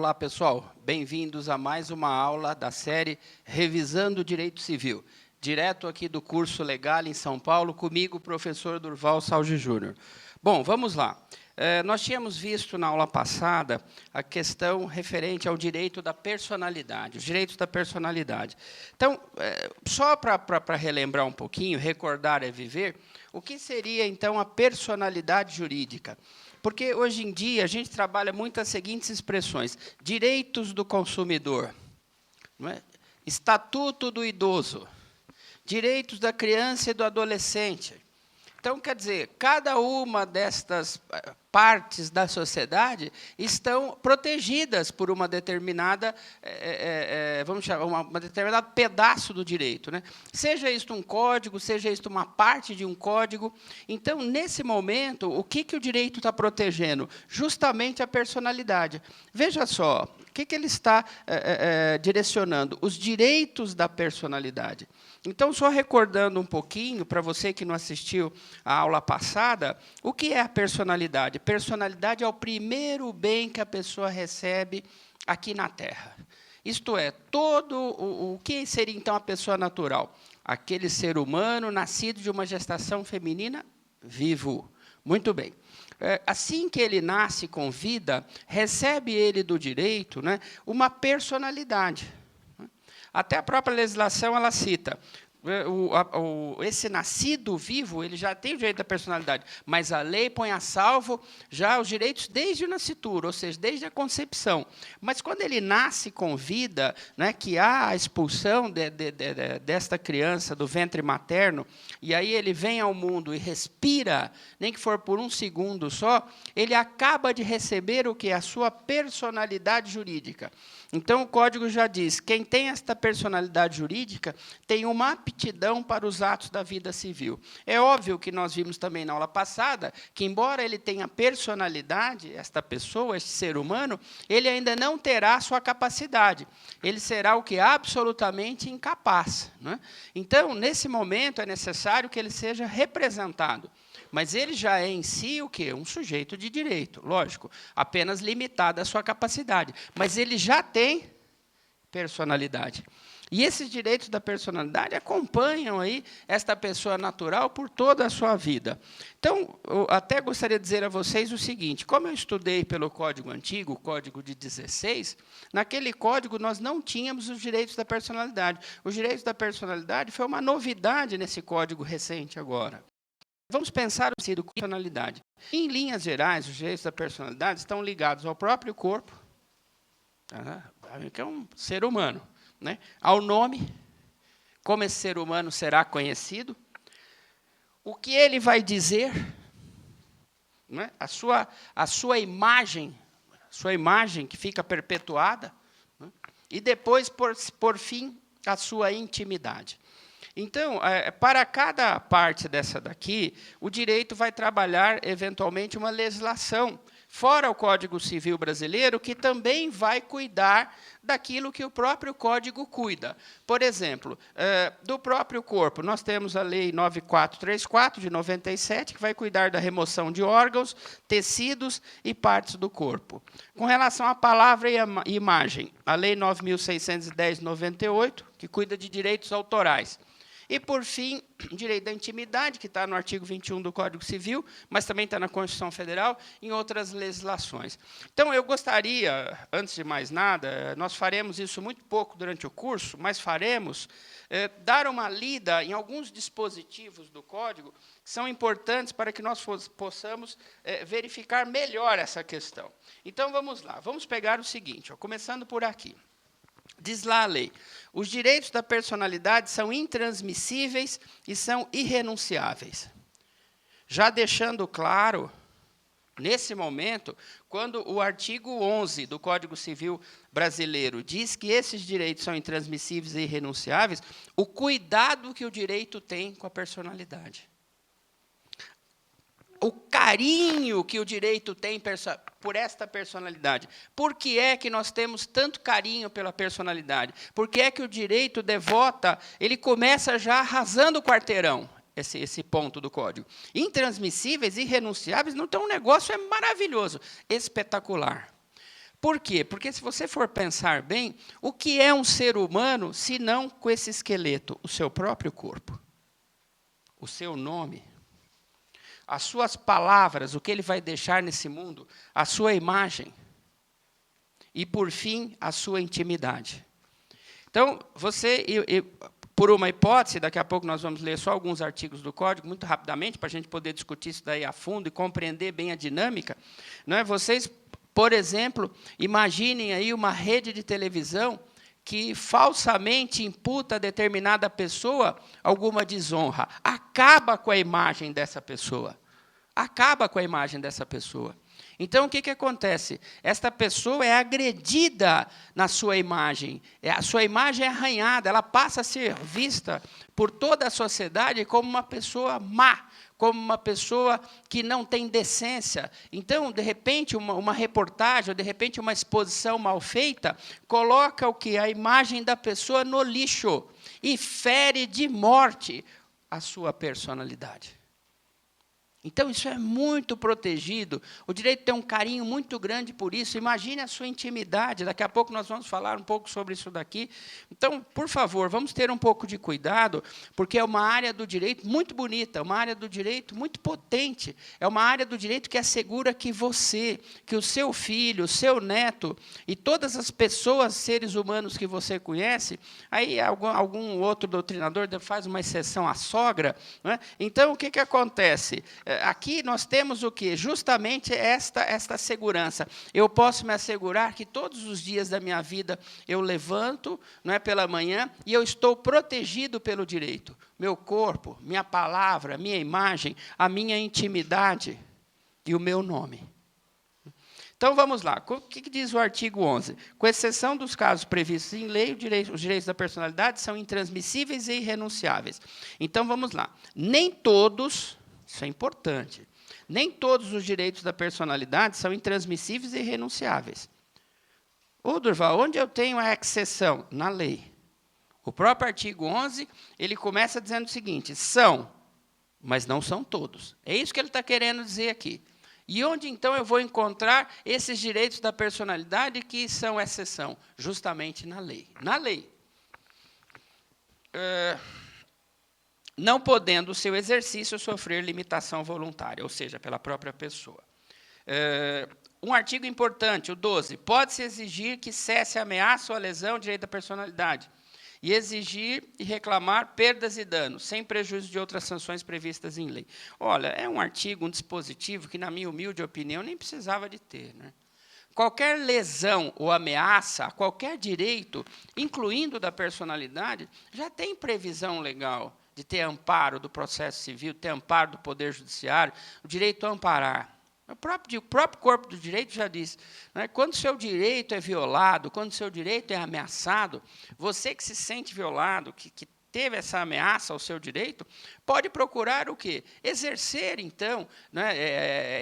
Olá, pessoal. Bem-vindos a mais uma aula da série Revisando o Direito Civil. Direto aqui do curso Legal em São Paulo, comigo, o professor Durval Salge Júnior. Bom, vamos lá. Nós tínhamos visto na aula passada a questão referente ao direito da personalidade, os direitos da personalidade. Então, só para relembrar um pouquinho, recordar é viver, o que seria, então, a personalidade jurídica? Porque, hoje em dia, a gente trabalha muito as seguintes expressões: direitos do consumidor, não é? Estatuto do idoso, direitos da criança e do adolescente. Então, quer dizer, cada uma destas partes da sociedade estão protegidas por uma determinada, vamos chamar, uma determinado pedaço do direito, né? Seja isto um código, seja isto uma parte de um código. Então, nesse momento, o que o direito está protegendo? Justamente a personalidade. Veja só, o que ele está direcionando? Os direitos da personalidade. Então, só recordando um pouquinho, para você que não assistiu à aula passada, o que é a personalidade? Personalidade é o primeiro bem que a pessoa recebe aqui na Terra. Isto é, todo o que seria, então, a pessoa natural? Aquele ser humano nascido de uma gestação feminina vivo. Muito bem. Assim que ele nasce com vida, recebe ele do direito, né, uma personalidade. Até a própria legislação ela cita: esse nascido vivo ele já tem o direito da personalidade, mas a lei põe a salvo já os direitos desde o nascituro, ou seja, desde a concepção. Mas quando ele nasce com vida, né, que há a expulsão desta criança do ventre materno, e aí ele vem ao mundo e respira, nem que for por um segundo só, ele acaba de receber o que? A sua personalidade jurídica. Então, o Código já diz: quem tem esta personalidade jurídica tem uma aptidão para os atos da vida civil. É óbvio que nós vimos também na aula passada que, embora ele tenha personalidade, esta pessoa, este ser humano, ele ainda não terá sua capacidade. Ele será o que? Absolutamente incapaz, né? Então, nesse momento, é necessário que ele seja representado. Mas ele já é em si o quê? Um sujeito de direito, lógico, apenas limitado à sua capacidade. Mas ele já tem personalidade. E esses direitos da personalidade acompanham aí esta pessoa natural por toda a sua vida. Então, eu até gostaria de dizer a vocês o seguinte: como eu estudei pelo Código Antigo, o Código de 16, naquele código nós não tínhamos os direitos da personalidade. Os direitos da personalidade foi uma novidade nesse código recente agora. Vamos pensar o sentido da personalidade. Em linhas gerais, os direitos da personalidade estão ligados ao próprio corpo, que é um ser humano, né? Ao nome, como esse ser humano será conhecido, o que ele vai dizer, né? a sua imagem que fica perpetuada, né? E depois, por fim, a sua intimidade. Então, para cada parte dessa daqui, o direito vai trabalhar, eventualmente, uma legislação, fora o Código Civil brasileiro, que também vai cuidar daquilo que o próprio Código cuida. Por exemplo, do próprio corpo, nós temos a Lei 9434, de 97, que vai cuidar da remoção de órgãos, tecidos e partes do corpo. Com relação à palavra e à imagem, a Lei 9610, de 98, que cuida de direitos autorais. E, por fim, o direito da intimidade, que está no artigo 21 do Código Civil, mas também está na Constituição Federal e em outras legislações. Então, eu gostaria, antes de mais nada, nós faremos isso muito pouco durante o curso, mas faremos, dar uma lida em alguns dispositivos do Código que são importantes para que nós possamos verificar melhor essa questão. Então, vamos lá. Vamos pegar o seguinte, começando por aqui. Diz lá a lei: os direitos da personalidade são intransmissíveis e são irrenunciáveis. Já deixando claro, nesse momento, quando o artigo 11 do Código Civil brasileiro diz que esses direitos são intransmissíveis e irrenunciáveis, o cuidado que o direito tem com a personalidade. O carinho que o direito tem por esta personalidade. Por que é que nós temos tanto carinho pela personalidade? Por que é que o direito devota, ele começa já arrasando o quarteirão, esse ponto do Código. Intransmissíveis, irrenunciáveis, então o negócio é maravilhoso, espetacular. Por quê? Porque, se você for pensar bem, o que é um ser humano, se não com esse esqueleto? O seu próprio corpo, o seu nome, as suas palavras, o que ele vai deixar nesse mundo, a sua imagem e, por fim, a sua intimidade. Então, por uma hipótese, daqui a pouco nós vamos ler só alguns artigos do Código, muito rapidamente, para a gente poder discutir isso daí a fundo e compreender bem a dinâmica. Não é? Vocês, por exemplo, imaginem aí uma rede de televisão que falsamente imputa a determinada pessoa alguma desonra. Acaba com a imagem dessa pessoa. Acaba com a imagem dessa pessoa. Então, o que acontece? Esta pessoa é agredida na sua imagem. A sua imagem é arranhada, ela passa a ser vista por toda a sociedade como uma pessoa má, como uma pessoa que não tem decência. Então, de repente, uma reportagem, ou de repente uma exposição mal feita, coloca o quê? A imagem da pessoa no lixo e fere de morte a sua personalidade. Então, isso é muito protegido. O direito tem um carinho muito grande por isso. Imagine a sua intimidade. Daqui a pouco nós vamos falar um pouco sobre isso daqui. Então, por favor, vamos ter um pouco de cuidado, porque é uma área do direito muito bonita, uma área do direito muito potente. É uma área do direito que assegura que você, que o seu filho, o seu neto e todas as pessoas, seres humanos que você conhece, aí algum outro doutrinador faz uma exceção à sogra, não é? Então, o que acontece? Aqui nós temos o quê? Justamente esta segurança. Eu posso me assegurar que todos os dias da minha vida eu levanto, não é, pela manhã, e eu estou protegido pelo direito. Meu corpo, minha palavra, minha imagem, a minha intimidade e o meu nome. Então, vamos lá. O que diz o artigo 11? Com exceção dos casos previstos em lei, os direitos da personalidade são intransmissíveis e irrenunciáveis. Então, vamos lá. Nem todos... Isso é importante. Nem todos os direitos da personalidade são intransmissíveis e irrenunciáveis. Ô, Durval, onde eu tenho a exceção? Na lei. O próprio artigo 11, ele começa dizendo o seguinte: são, mas não são todos. É isso que ele está querendo dizer aqui. E onde, então, eu vou encontrar esses direitos da personalidade que são exceção? Justamente na lei. Na lei. Não podendo o seu exercício sofrer limitação voluntária, ou seja, pela própria pessoa. Um artigo importante, o 12, pode-se exigir que cesse a ameaça ou a lesão ao direito da personalidade, e exigir e reclamar perdas e danos, sem prejuízo de outras sanções previstas em lei. Olha, é um artigo, um dispositivo que, na minha humilde opinião, nem precisava de ter, né? Qualquer lesão ou ameaça a qualquer direito, incluindo da personalidade, já tem previsão legal de ter amparo do processo civil, ter amparo do Poder Judiciário, o direito a amparar. O próprio corpo do direito já diz, né, quando o seu direito é violado, quando o seu direito é ameaçado, você que se sente violado, que teve essa ameaça ao seu direito, pode procurar o quê? Exercer, então, né,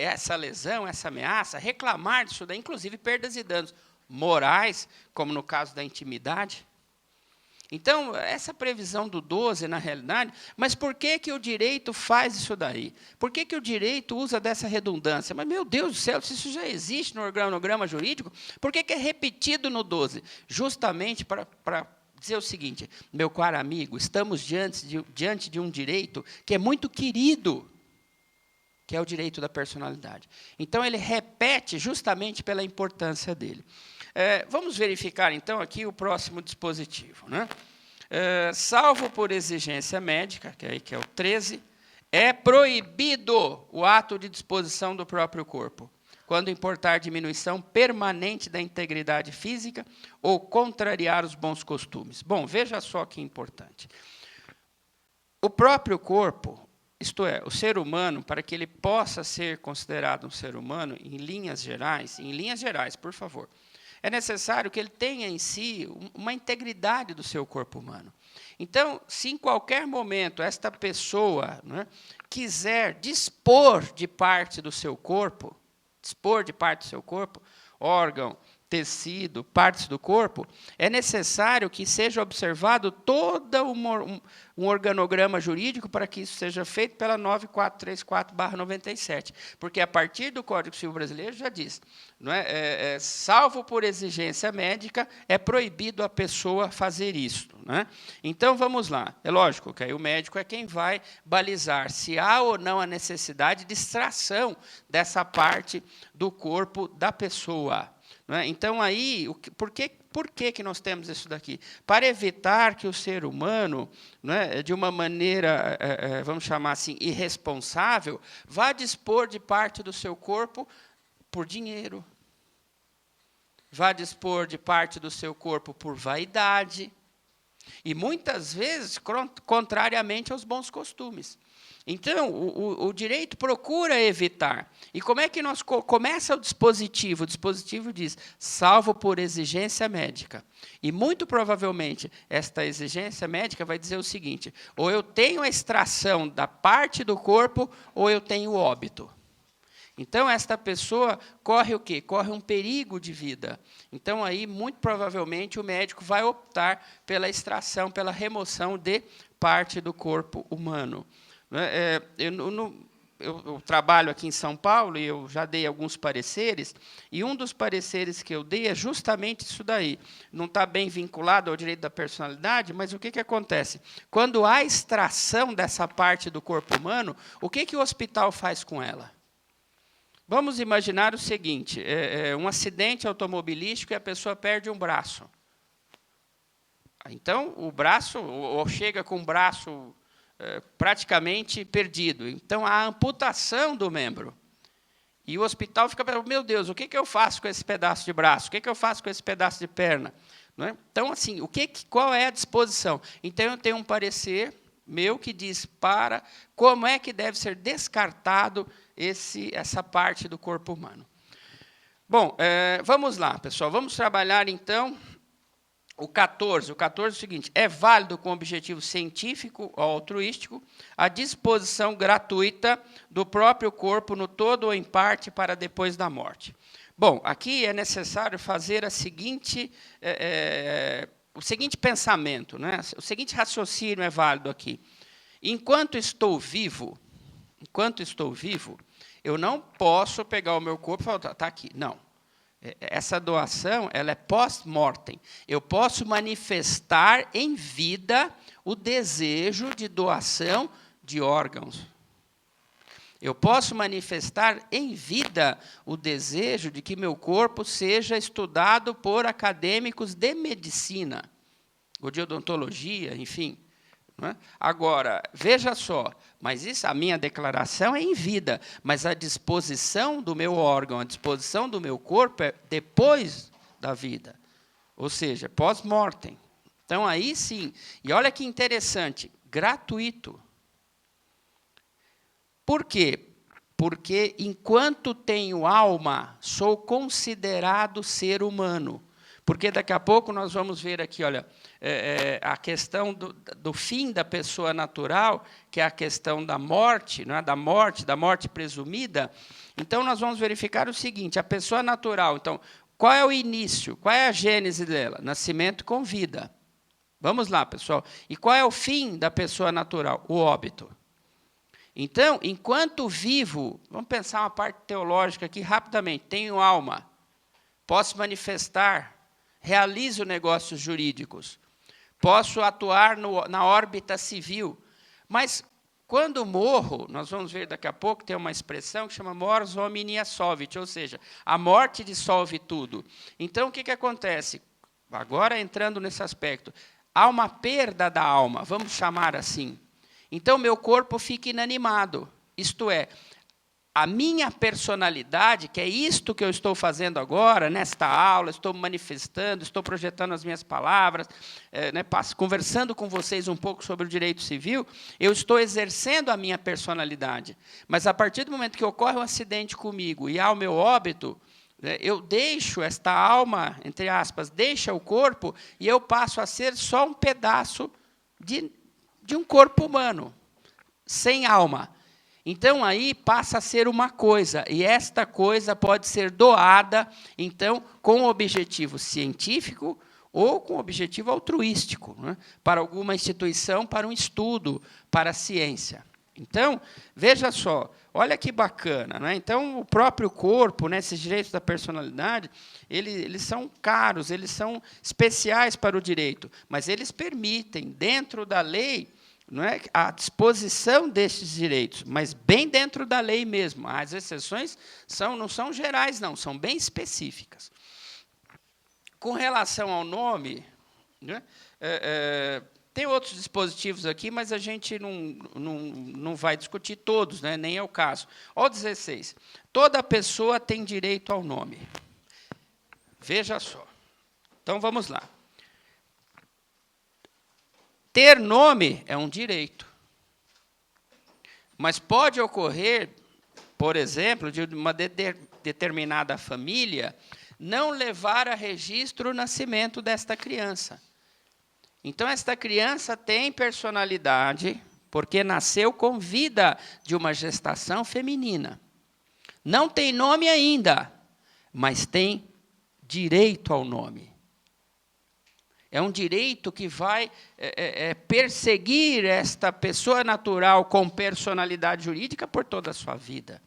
essa lesão, essa ameaça, reclamar disso daí, inclusive perdas e danos morais, como no caso da intimidade. Então, essa previsão do 12, na realidade, mas por que o direito faz isso daí? Por que o direito usa dessa redundância? Mas, meu Deus do céu, se isso já existe no organograma jurídico, por que é repetido no 12? Justamente para dizer o seguinte: meu caro amigo, estamos diante de um direito que é muito querido, que é o direito da personalidade. Então, ele repete justamente pela importância dele. Vamos verificar, então, aqui o próximo dispositivo, né? Salvo por exigência médica, que é o 13, é proibido o ato de disposição do próprio corpo, quando importar diminuição permanente da integridade física ou contrariar os bons costumes. Bom, veja só que importante. O próprio corpo, isto é, o ser humano, para que ele possa ser considerado um ser humano, em linhas gerais, por favor, é necessário que ele tenha em si uma integridade do seu corpo humano. Então, se em qualquer momento esta pessoa, né, quiser dispor de parte do seu corpo, órgão, tecido, partes do corpo, é necessário que seja observado todo um organograma jurídico para que isso seja feito pela 9434/97, porque a partir do Código Civil Brasileiro já diz, não é, salvo por exigência médica, é proibido a pessoa fazer isso. Né? Então, vamos lá. É lógico que aí o médico é quem vai balizar se há ou não a necessidade de extração dessa parte do corpo da pessoa. Não é? Então, aí, por que nós temos isso daqui? Para evitar que o ser humano, não é, de uma maneira, vamos chamar assim, irresponsável, vá dispor de parte do seu corpo por dinheiro, vá dispor de parte do seu corpo por vaidade, e, muitas vezes, contrariamente aos bons costumes. Então, o direito procura evitar. E como é que nós começa o dispositivo? O dispositivo diz, salvo por exigência médica. E, muito provavelmente, esta exigência médica vai dizer o seguinte, ou eu tenho a extração da parte do corpo, ou eu tenho óbito. Então, esta pessoa corre o quê? Corre um perigo de vida. Então, aí, muito provavelmente, o médico vai optar pela extração, pela remoção de parte do corpo humano. Eu trabalho aqui em São Paulo e eu já dei alguns pareceres, e um dos pareceres que eu dei é justamente isso daí. Não está bem vinculado ao direito da personalidade, mas o que acontece? Quando há extração dessa parte do corpo humano, o que o hospital faz com ela? Vamos imaginar o seguinte, um acidente automobilístico e a pessoa perde um braço. Então, o braço, ou chega com o braço praticamente perdido. Então, há amputação do membro. E o hospital fica pensando, meu Deus, o que eu faço com esse pedaço de braço? O que eu faço com esse pedaço de perna? Não é? Então, assim, qual é a disposição? Então, eu tenho um parecer meu que diz como é que deve ser descartado essa parte do corpo humano. Bom, vamos lá, pessoal. Vamos trabalhar, então, o 14. O 14 é o seguinte, é válido com objetivo científico ou altruístico a disposição gratuita do próprio corpo no todo ou em parte para depois da morte. Bom, aqui é necessário fazer o seguinte pensamento, né? O seguinte raciocínio é válido aqui. Enquanto estou vivo, eu não posso pegar o meu corpo e falar, está aqui. Não. Essa doação ela é post-mortem. Eu posso manifestar em vida o desejo de doação de órgãos. Eu posso manifestar em vida o desejo de que meu corpo seja estudado por acadêmicos de medicina, ou de odontologia, enfim. Não é? Agora, veja só, mas a minha declaração é em vida, mas a disposição do meu órgão, a disposição do meu corpo é depois da vida, ou seja, pós-mortem. Então, aí sim, e olha que interessante, gratuito. Por quê? Porque, enquanto tenho alma, sou considerado ser humano. Porque daqui a pouco nós vamos ver aqui, olha, a questão do fim da pessoa natural, que é a questão da morte, não é? da morte presumida. Então, nós vamos verificar o seguinte, a pessoa natural, então, qual é o início? Qual é a gênese dela? Nascimento com vida. Vamos lá, pessoal. E qual é o fim da pessoa natural? O óbito. Então, enquanto vivo, vamos pensar uma parte teológica aqui rapidamente, tenho alma, posso manifestar, realizo negócios jurídicos, posso atuar na órbita civil, mas quando morro, nós vamos ver daqui a pouco, tem uma expressão que chama mors hominia solvit, ou seja, a morte dissolve tudo. Então, o que acontece? Agora, entrando nesse aspecto, há uma perda da alma, vamos chamar assim. Então, meu corpo fica inanimado, isto é, a minha personalidade, que é isto que eu estou fazendo agora, nesta aula, estou manifestando, estou projetando as minhas palavras, conversando com vocês um pouco sobre o direito civil, eu estou exercendo a minha personalidade. Mas, a partir do momento que ocorre um acidente comigo e há o meu óbito, eu deixo esta alma, entre aspas, deixa o corpo, e eu passo a ser só um pedaço de um corpo humano, sem alma. Então, aí passa a ser uma coisa, e esta coisa pode ser doada, então, com objetivo científico ou com objetivo altruístico, né, para alguma instituição, para um estudo, para a ciência. Então, veja só, olha que bacana, né? Então, o próprio corpo, né, esses direitos da personalidade, eles são caros, eles são especiais para o direito, mas eles permitem, dentro da lei, não é, a disposição destes direitos, mas bem dentro da lei mesmo. As exceções não são gerais, não, são bem específicas. Com relação ao nome, né, tem outros dispositivos aqui, mas a gente não vai discutir todos, né, nem é o caso. Ó, 16. Toda pessoa tem direito ao nome. Veja só. Então, vamos lá. Ter nome é um direito. Mas pode ocorrer, por exemplo, de uma determinada família não levar a registro o nascimento desta criança. Então, esta criança tem personalidade, porque nasceu com vida de uma gestação feminina. Não tem nome ainda, mas tem direito ao nome. É um direito que vai perseguir esta pessoa natural com personalidade jurídica por toda a sua vida.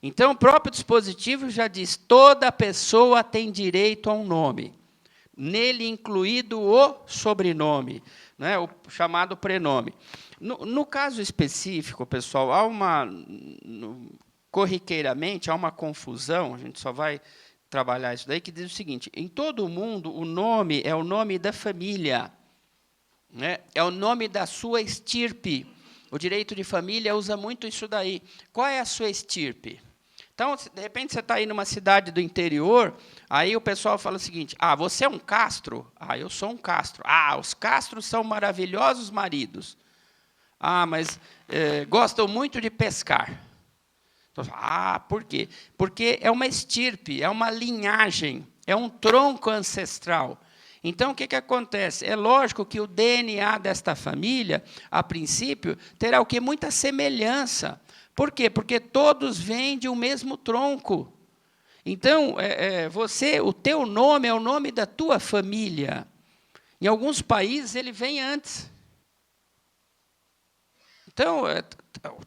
Então, o próprio dispositivo já diz, toda pessoa tem direito a um nome, nele incluído o sobrenome, né, o chamado prenome. No caso específico, pessoal, corriqueiramente, há uma confusão, a gente só vai trabalhar isso daí, que diz o seguinte, em todo o mundo, o nome é o nome da família, né, é o nome da sua estirpe. O direito de família usa muito isso daí. Qual é a sua estirpe? Então, de repente, você está aí numa cidade do interior, aí o pessoal fala o seguinte, você é um Castro? Eu sou um Castro. Os Castros são maravilhosos maridos. Mas gostam muito de pescar. Então, por quê? Porque é uma estirpe, é uma linhagem, é um tronco ancestral. Então, o que acontece? É lógico que o DNA desta família, a princípio, terá o quê? Muita semelhança. Por quê? Porque todos vêm de um mesmo tronco. Então, o teu nome é o nome da tua família. Em alguns países, ele vem antes. Então,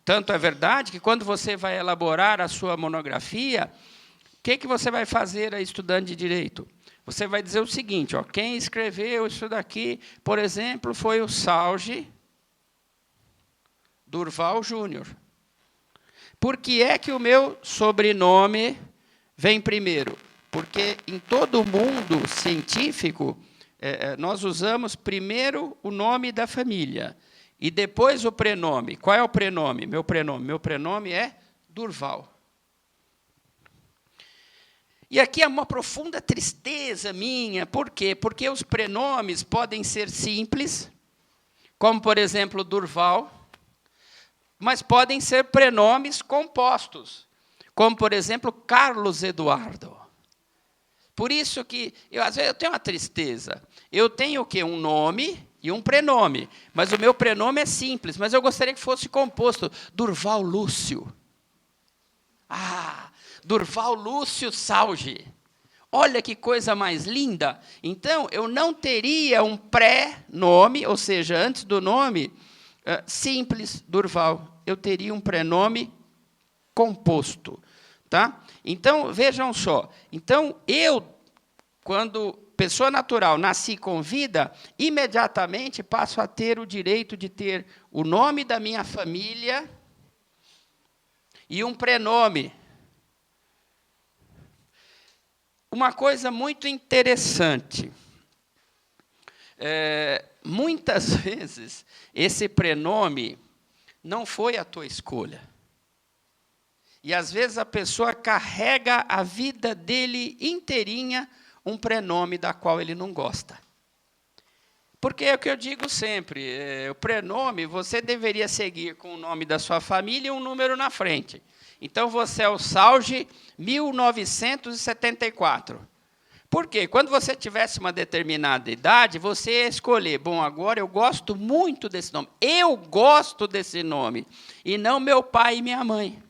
tanto é verdade que, quando você vai elaborar a sua monografia, o que você vai fazer, estudante de direito? Você vai dizer o seguinte, quem escreveu isso daqui, por exemplo, foi o Salge Durval Júnior. Por que é que o meu sobrenome vem primeiro? Porque em todo o mundo científico, nós usamos primeiro o nome da família e depois o prenome. Qual é o prenome? Meu prenome é Durval. E aqui é uma profunda tristeza minha. Por quê? Porque os prenomes podem ser simples, como, por exemplo, Durval, mas podem ser prenomes compostos, como, por exemplo, Carlos Eduardo. Por isso que, às vezes, eu tenho uma tristeza. Eu tenho o quê? Um nome e um prenome, mas o meu prenome é simples, mas eu gostaria que fosse composto. Durval Lúcio. Durval Lúcio Salge. Olha que coisa mais linda. Então, eu não teria um pré-nome, ou seja, antes do nome, simples, Durval. Eu teria um prenome composto. Tá? Então, vejam só. Então, quando pessoa natural, nasci com vida, imediatamente passo a ter o direito de ter o nome da minha família e um prenome. Uma coisa muito interessante. Muitas vezes, esse prenome não foi a tua escolha. E, às vezes, a pessoa carrega a vida dele inteirinha um prenome da qual ele não gosta. Porque é o que eu digo sempre, o prenome você deveria seguir com o nome da sua família e um número na frente. Então, você é o Salge 1974. Por quê? Quando você tivesse uma determinada idade, você ia escolher, bom, agora eu gosto muito desse nome. Eu gosto desse nome, e não meu pai e minha mãe.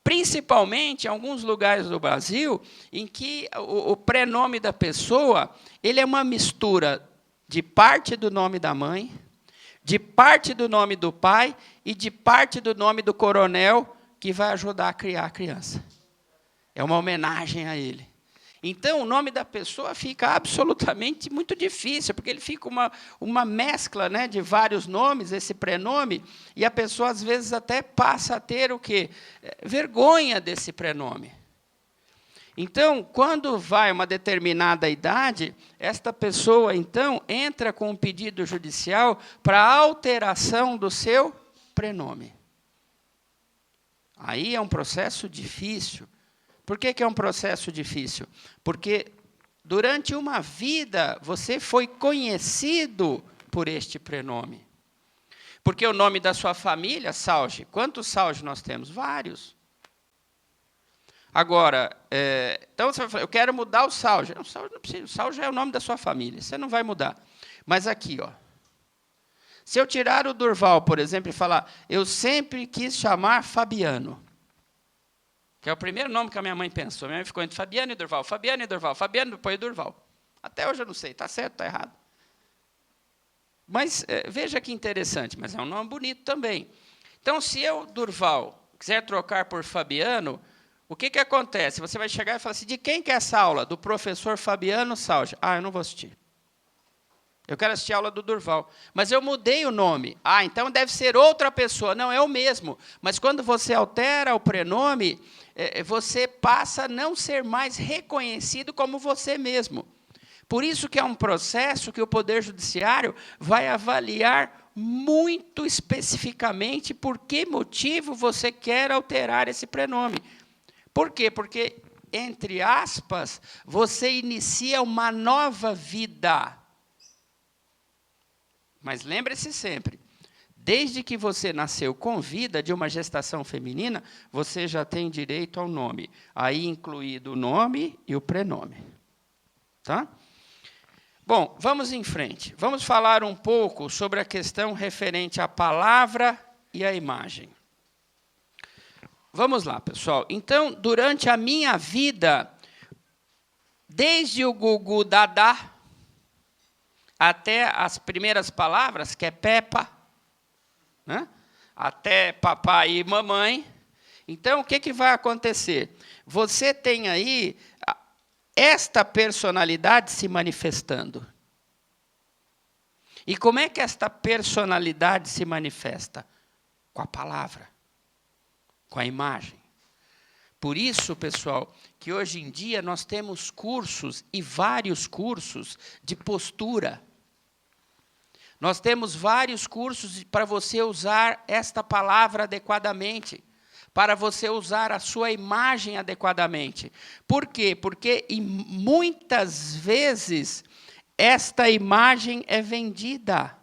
Principalmente em alguns lugares do Brasil, em que o prenome da pessoa ele é uma mistura de parte do nome da mãe, de parte do nome do pai e de parte do nome do coronel que vai ajudar a criar a criança. É uma homenagem a ele. Então, o nome da pessoa fica absolutamente muito difícil, porque ele fica uma mescla, né, de vários nomes, esse prenome, e a pessoa, às vezes, até passa a ter o quê? Vergonha desse prenome. Então, quando vai uma determinada idade, esta pessoa, então, entra com um pedido judicial para alteração do seu prenome. Aí é um processo difícil. Por que é um processo difícil? Porque durante uma vida você foi conhecido por este prenome. Porque o nome da sua família, Salge, quantos Salge nós temos? Vários. Agora, então você vai falar, eu quero mudar o Salge. Não, Salge não precisa, o Salge é o nome da sua família, você não vai mudar. Mas aqui, ó, se eu tirar o Durval, por exemplo, e falar, eu sempre quis chamar Fabiano, que é o primeiro nome que a minha mãe pensou. Minha mãe ficou entre Fabiano e Durval, Fabiano e Durval, Fabiano depois e Durval. Até hoje eu não sei, está certo, está errado. Mas veja que interessante, mas é um nome bonito também. Então, se eu, Durval, quiser trocar por Fabiano, o que acontece? Você vai chegar e falar assim, de quem que é essa aula? Do professor Fabiano Salge. Ah, eu não vou assistir. Eu quero assistir a aula do Durval. Mas eu mudei o nome. Ah, então deve ser outra pessoa. Não, é o mesmo. Mas quando você altera o prenome, você passa a não ser mais reconhecido como você mesmo. Por isso que é um processo que o Poder Judiciário vai avaliar muito especificamente por que motivo você quer alterar esse prenome. Por quê? Porque, entre aspas, você inicia uma nova vida. Mas lembre-se sempre, desde que você nasceu com vida de uma gestação feminina, você já tem direito ao nome, aí incluído o nome e o prenome. Tá? Bom, vamos em frente. Vamos falar um pouco sobre a questão referente à palavra e à imagem. Vamos lá, pessoal. Então, durante a minha vida, desde o Gugu Dadá, até as primeiras palavras, que é Peppa, né? Até papai e mamãe. Então, o que vai acontecer? Você tem aí esta personalidade se manifestando. E como é que esta personalidade se manifesta? Com a palavra, com a imagem. Por isso, pessoal, que hoje em dia nós temos cursos, e vários cursos, de postura. Nós temos vários cursos para você usar esta palavra adequadamente, para você usar a sua imagem adequadamente. Por quê? Porque muitas vezes esta imagem é vendida.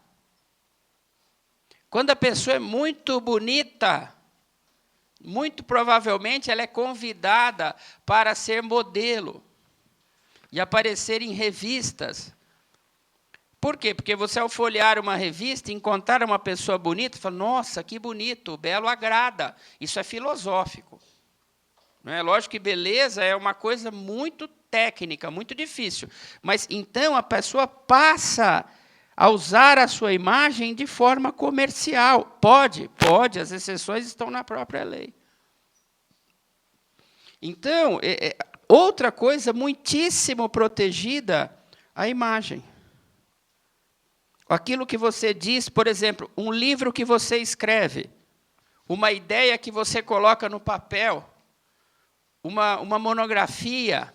Quando a pessoa é muito bonita, muito provavelmente ela é convidada para ser modelo e aparecer em revistas. Por quê? Porque você, ao folhear uma revista e encontrar uma pessoa bonita, fala, nossa, que bonito, o belo agrada. Isso é filosófico. Não é? Lógico que beleza é uma coisa muito técnica, muito difícil. Mas, então, a pessoa passa a usar a sua imagem de forma comercial. Pode, as exceções estão na própria lei. Então, outra coisa muitíssimo protegida, a imagem. Aquilo que você diz, por exemplo, um livro que você escreve, uma ideia que você coloca no papel, uma monografia,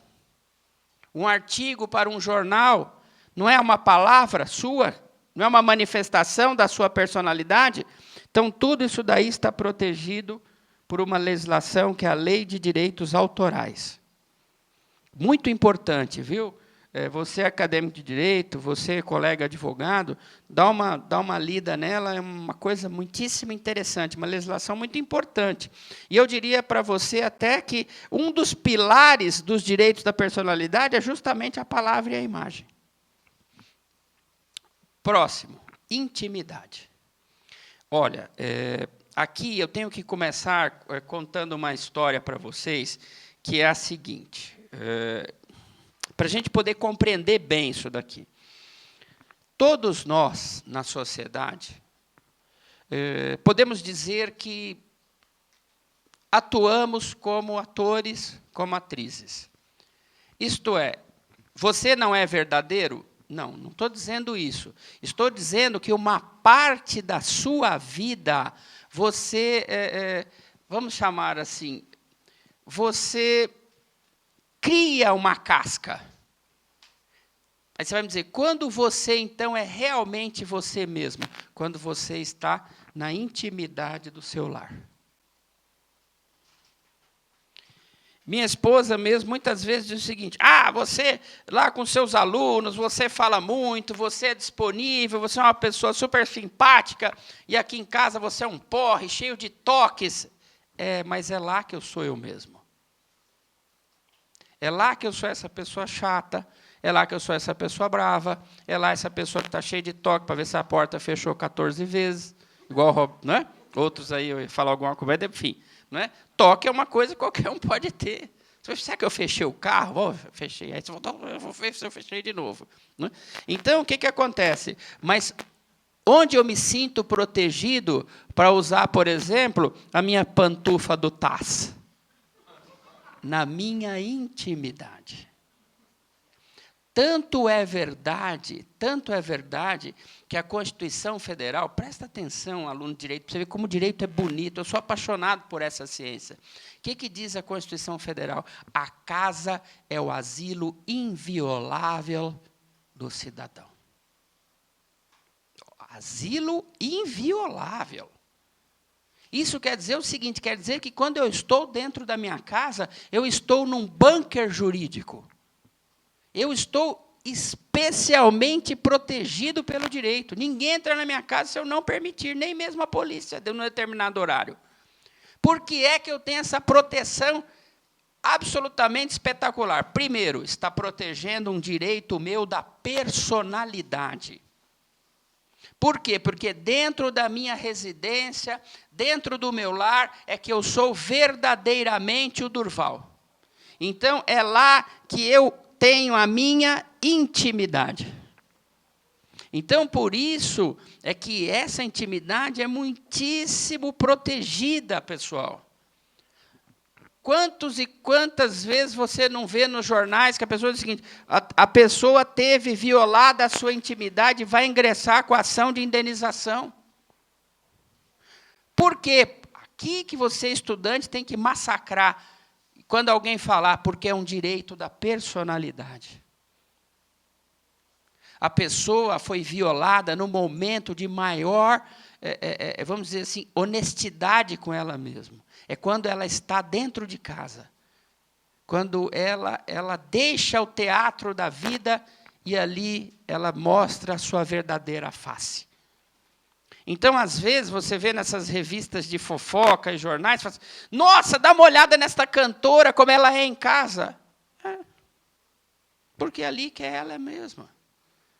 um artigo para um jornal, não é uma palavra sua, não é uma manifestação da sua personalidade? Então, tudo isso daí está protegido por uma legislação que é a Lei de Direitos Autorais. Muito importante, viu? Você é acadêmico de direito, você é colega advogado, dá uma lida nela, é uma coisa muitíssimo interessante, uma legislação muito importante. E eu diria para você até que um dos pilares dos direitos da personalidade é justamente a palavra e a imagem. Próximo, intimidade. Olha, aqui eu tenho que começar contando uma história para vocês, que é a seguinte, para a gente poder compreender bem isso daqui. Todos nós, na sociedade, podemos dizer que atuamos como atores, como atrizes. Isto é, você não é verdadeiro? Não estou dizendo isso. Estou dizendo que uma parte da sua vida, você, vamos chamar assim, você cria uma casca. Aí você vai me dizer, quando você, então, é realmente você mesmo? Quando você está na intimidade do seu lar. Minha esposa mesmo, muitas vezes, diz o seguinte, você lá com seus alunos, você fala muito, você é disponível, você é uma pessoa super simpática, e aqui em casa você é um porre, cheio de toques. Mas é lá que eu sou eu mesmo. É lá que eu sou essa pessoa chata, é lá que eu sou essa pessoa brava, é lá essa pessoa que está cheia de toque para ver se a porta fechou 14 vezes, igual, não é? Outros aí eu ia falar alguma coisa, enfim. Não é? Toque é uma coisa que qualquer um pode ter. Será que eu fechei o carro? Fechei. Aí você voltou, eu vou ver se eu fechei de novo. Não é? Então, o que acontece? Mas onde eu me sinto protegido para usar, por exemplo, a minha pantufa do TAS? Na minha intimidade. Tanto é verdade que a Constituição Federal, presta atenção, aluno de direito, para você ver como o direito é bonito, eu sou apaixonado por essa ciência. O que diz a Constituição Federal? A casa é o asilo inviolável do cidadão. Asilo inviolável. Isso quer dizer o seguinte, quer dizer que quando eu estou dentro da minha casa, eu estou num bunker jurídico. Eu estou especialmente protegido pelo direito. Ninguém entra na minha casa se eu não permitir, nem mesmo a polícia, num determinado horário. Por que é que eu tenho essa proteção absolutamente espetacular? Primeiro, está protegendo um direito meu da personalidade. Por quê? Porque dentro da minha residência, dentro do meu lar, é que eu sou verdadeiramente o Durval. Então, é lá que eu tenho a minha intimidade. Então, por isso, é que essa intimidade é muitíssimo protegida, pessoal. Quantos e quantas vezes você não vê nos jornais que a pessoa diz o seguinte, a pessoa teve violada a sua intimidade e vai ingressar com a ação de indenização. Por quê? Aqui que você, estudante, tem que massacrar quando alguém falar, porque é um direito da personalidade. A pessoa foi violada no momento de maior, vamos dizer assim, honestidade com ela mesma. É quando ela está dentro de casa. Quando ela deixa o teatro da vida e ali ela mostra a sua verdadeira face. Então, às vezes, você vê nessas revistas de fofoca e jornais, fala assim, nossa, dá uma olhada nesta cantora, como ela é em casa. Porque ali que é ela mesma.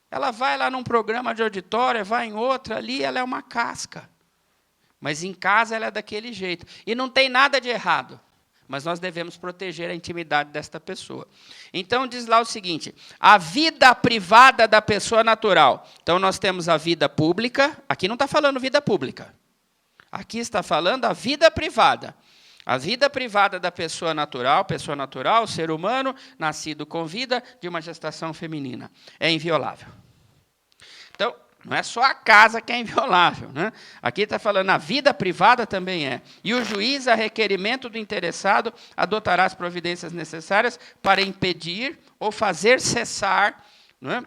Ela vai lá num programa de auditório, vai em outra, ali ela é uma casca. Mas em casa ela é daquele jeito. E não tem nada de errado. Mas nós devemos proteger a intimidade desta pessoa. Então, diz lá o seguinte, a vida privada da pessoa natural. Então, nós temos a vida pública, aqui não está falando vida pública. Aqui está falando a vida privada. A vida privada da pessoa natural, ser humano, nascido com vida de uma gestação feminina. É inviolável. Então, não é só a casa que é inviolável, né? Aqui está falando, a vida privada também é. E o juiz, a requerimento do interessado, adotará as providências necessárias para impedir ou fazer cessar, não é,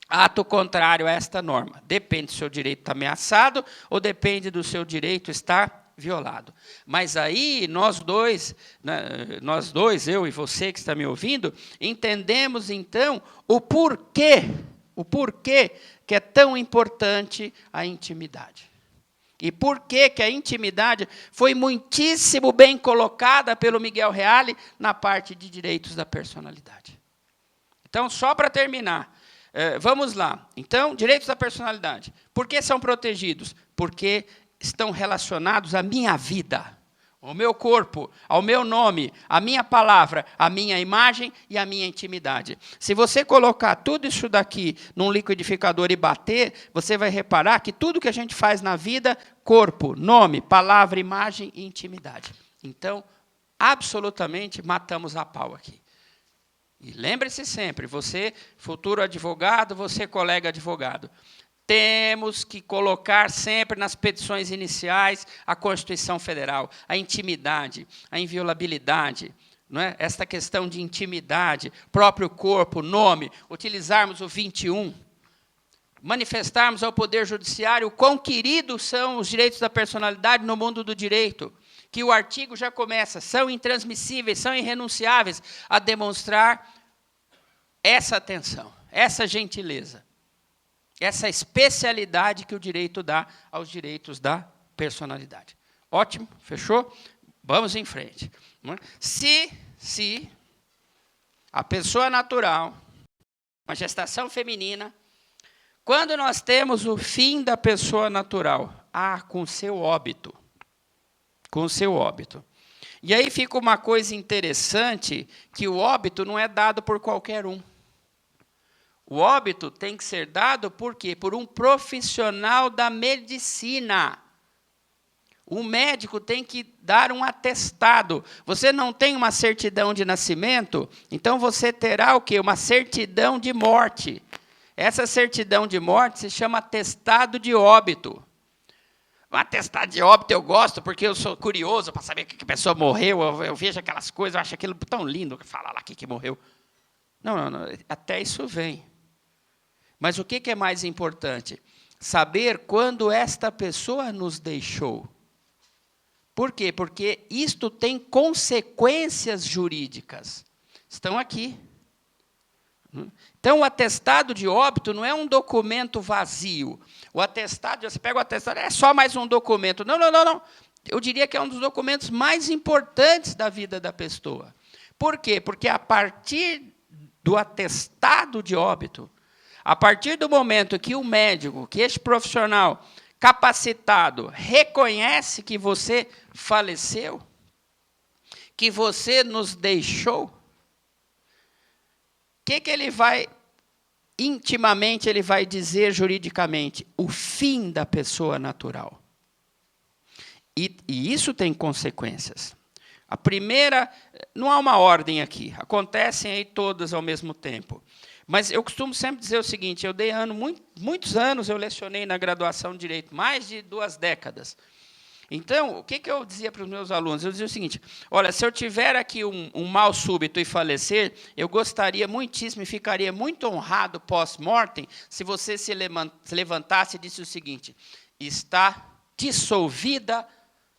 ato contrário a esta norma. Depende do seu direito estar ameaçado ou depende do seu direito estar violado. Mas aí nós dois, eu e você que está me ouvindo, entendemos então o porquê que é tão importante a intimidade. E por que a intimidade foi muitíssimo bem colocada pelo Miguel Reale na parte de direitos da personalidade. Então, só para terminar, vamos lá. Então, direitos da personalidade. Por que são protegidos? Porque estão relacionados à minha vida, ao meu corpo, ao meu nome, à minha palavra, à minha imagem e à minha intimidade. Se você colocar tudo isso daqui num liquidificador e bater, você vai reparar que tudo que a gente faz na vida, corpo, nome, palavra, imagem e intimidade. Então, absolutamente matamos a pau aqui. E lembre-se sempre, você, futuro advogado, você, colega advogado, temos que colocar sempre nas petições iniciais a Constituição Federal, a intimidade, a inviolabilidade, não é? Esta questão de intimidade, próprio corpo, nome, utilizarmos o 21, manifestarmos ao Poder Judiciário o quão queridos são os direitos da personalidade no mundo do direito, que o artigo já começa, são intransmissíveis, são irrenunciáveis, a demonstrar essa atenção, essa gentileza, essa especialidade que o direito dá aos direitos da personalidade. Ótimo, fechou? Vamos em frente. Se a pessoa natural, uma gestação feminina, quando nós temos o fim da pessoa natural, com seu óbito, E aí fica uma coisa interessante, que o óbito não é dado por qualquer um. O óbito tem que ser dado por quê? Por um profissional da medicina. O médico tem que dar um atestado. Você não tem uma certidão de nascimento, então você terá o quê? Uma certidão de morte. Essa certidão de morte se chama atestado de óbito. Um atestado de óbito eu gosto, porque eu sou curioso para saber que a pessoa morreu, eu vejo aquelas coisas, eu acho aquilo tão lindo, falar lá que morreu. Não, até isso vem. Mas o que é mais importante? Saber quando esta pessoa nos deixou. Por quê? Porque isto tem consequências jurídicas. Estão aqui. Então, o atestado de óbito não é um documento vazio. O atestado, você pega o atestado, é só mais um documento. Não. Eu diria que é um dos documentos mais importantes da vida da pessoa. Por quê? Porque a partir do atestado de óbito, a partir do momento que o médico, que este profissional capacitado reconhece que você faleceu, que você nos deixou, o que ele vai, intimamente, ele vai dizer juridicamente? O fim da pessoa natural. E isso tem consequências. A primeira, não há uma ordem aqui, acontecem aí todas ao mesmo tempo. Mas eu costumo sempre dizer o seguinte, eu dei muitos anos, eu lecionei na graduação de Direito, mais de 2 décadas. Então, o que eu dizia para os meus alunos? Eu dizia o seguinte, olha, se eu tiver aqui um mal súbito e falecer, eu gostaria muitíssimo e ficaria muito honrado pós-mortem se você se levantasse e disse o seguinte, está dissolvida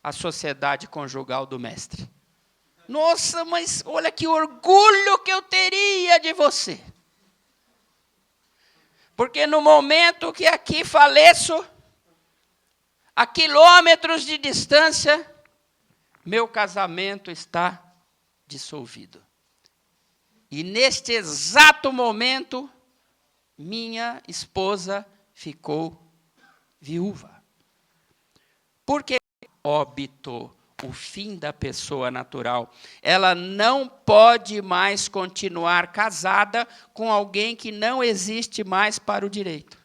a sociedade conjugal do mestre. Nossa, mas olha que orgulho que eu teria de você. Porque no momento que aqui faleço, a quilômetros de distância, meu casamento está dissolvido. E neste exato momento, minha esposa ficou viúva. Porque óbito, o fim da pessoa natural, ela não pode mais continuar casada com alguém que não existe mais para o direito.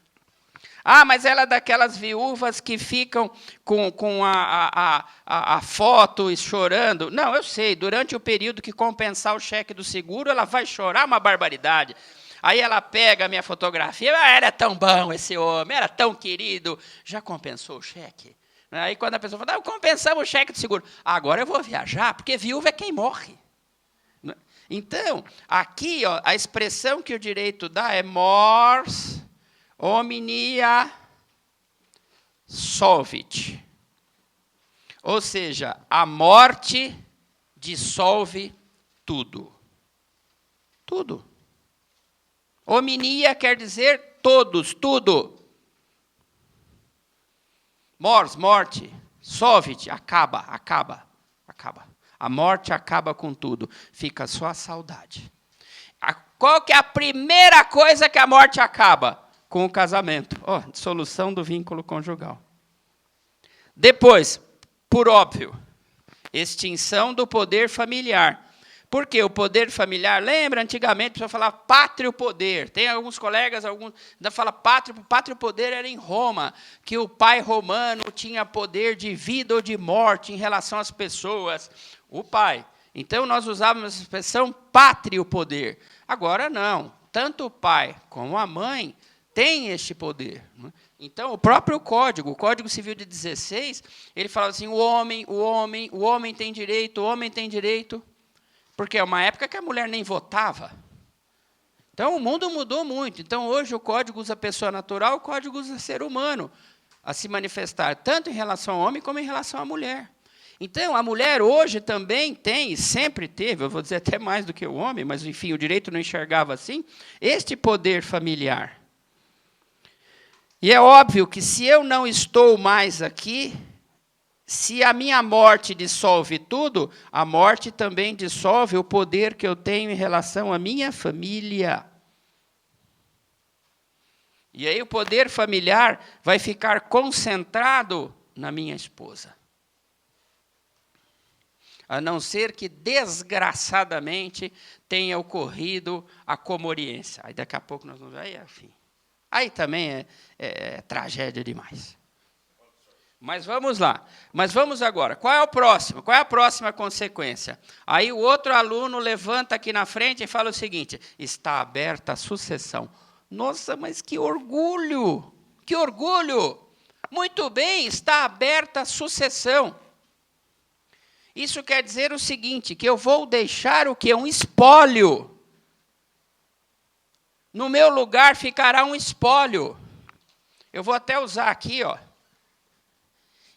Mas ela é daquelas viúvas que ficam com a foto e chorando. Não, eu sei, durante o período que compensar o cheque do seguro, ela vai chorar uma barbaridade. Aí ela pega a minha fotografia, era tão bom esse homem, era tão querido. Já compensou o cheque? Aí quando a pessoa fala, compensamos o cheque do seguro. Agora eu vou viajar, porque viúva é quem morre. Então, aqui a expressão que o direito dá é mors omnia solvit. Ou seja, a morte dissolve tudo. Tudo. Hominia quer dizer todos, tudo. Mors, morte. Solvit, acaba. A morte acaba com tudo. Fica só a saudade. Qual que é a primeira coisa que a morte acaba? Com o casamento. Dissolução do vínculo conjugal. Depois, por óbvio, extinção do poder familiar. Por quê? O poder familiar, lembra, antigamente a pessoa falava pátrio poder. Tem alguns colegas, ainda falam pátrio poder era em Roma, que o pai romano tinha poder de vida ou de morte em relação às pessoas. O pai. Então, nós usávamos a expressão pátrio poder. Agora, não. Tanto o pai como a mãe têm este poder. Então, o próprio Código, o Código Civil de 16, ele fala assim, o homem tem direito, o homem tem direito. Porque é uma época que a mulher nem votava. Então, o mundo mudou muito. Então, hoje, o Código usa pessoa natural, o Código usa ser humano a se manifestar, tanto em relação ao homem como em relação à mulher. Então, a mulher hoje também tem, e sempre teve, eu vou dizer até mais do que o homem, mas, enfim, o direito não enxergava assim, este poder familiar. E é óbvio que, se eu não estou mais aqui, se a minha morte dissolve tudo, a morte também dissolve o poder que eu tenho em relação à minha família. E aí o poder familiar vai ficar concentrado na minha esposa. A não ser que, desgraçadamente, tenha ocorrido a comoriência. Aí daqui a pouco nós vamos ver, aí também é tragédia demais. Mas vamos lá. Mas vamos agora. Qual é o próximo? Qual é a próxima consequência? Aí o outro aluno levanta aqui na frente e fala o seguinte, está aberta a sucessão. Nossa, mas que orgulho! Que orgulho! Muito bem, está aberta a sucessão. Isso quer dizer o seguinte, que eu vou deixar o quê? Um espólio. No meu lugar ficará um espólio. Eu vou até usar aqui,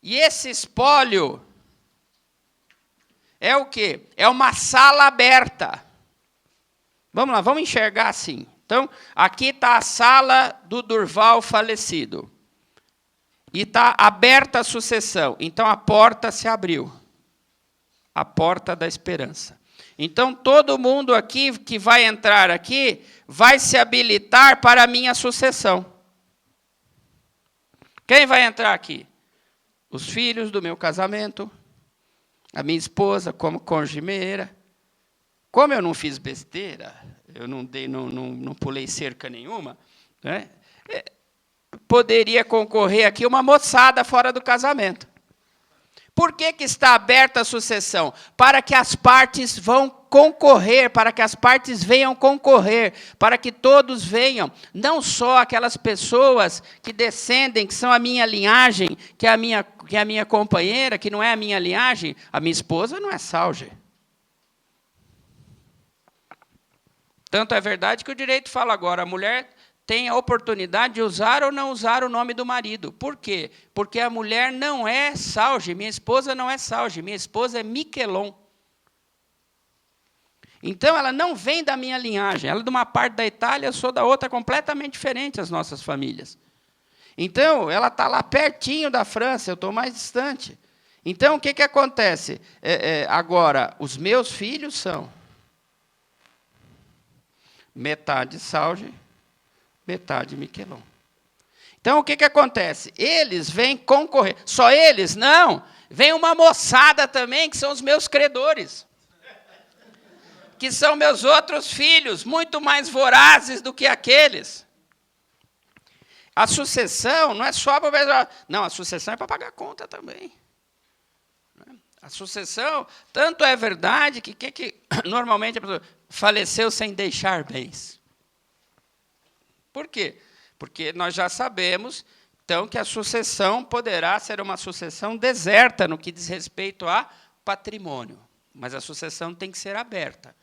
E esse espólio é o quê? É uma sala aberta. Vamos lá, vamos enxergar assim. Então, aqui está a sala do Durval falecido. E está aberta a sucessão. Então, a porta se abriu. A porta da esperança. Então, todo mundo aqui que vai entrar aqui vai se habilitar para a minha sucessão. Quem vai entrar aqui? Os filhos do meu casamento, a minha esposa como cônjuge meira. Como eu não fiz besteira, eu não pulei cerca nenhuma, né? Poderia concorrer aqui uma moçada fora do casamento. Por que está aberta a sucessão? Para que as partes vão concorrer, para que as partes venham concorrer, para que todos venham, não só aquelas pessoas que descendem, que são a minha linhagem, que é a minha companheira, que não é a minha linhagem, a minha esposa não é Salge. Tanto é verdade que o direito fala agora, a mulher tem a oportunidade de usar ou não usar o nome do marido. Por quê? Porque a mulher não é Salge, minha esposa não é Salge, minha esposa é Miquelon. Então, ela não vem da minha linhagem, ela é de uma parte da Itália, eu sou da outra, completamente diferente as nossas famílias. Então, ela está lá pertinho da França, eu estou mais distante. Então, o que acontece? Agora, os meus filhos são metade Salge, metade Miquelon. Então, o que acontece? Eles vêm concorrer. Só eles? Não. Vem uma moçada também, que são os meus credores. Que são meus outros filhos, muito mais vorazes do que aqueles. A sucessão não é só para... Não, a sucessão é para pagar conta também. A sucessão, tanto é verdade que normalmente a pessoa faleceu sem deixar bens. Por quê? Porque nós já sabemos, então, que a sucessão poderá ser uma sucessão deserta no que diz respeito a patrimônio. Mas a sucessão tem que ser aberta,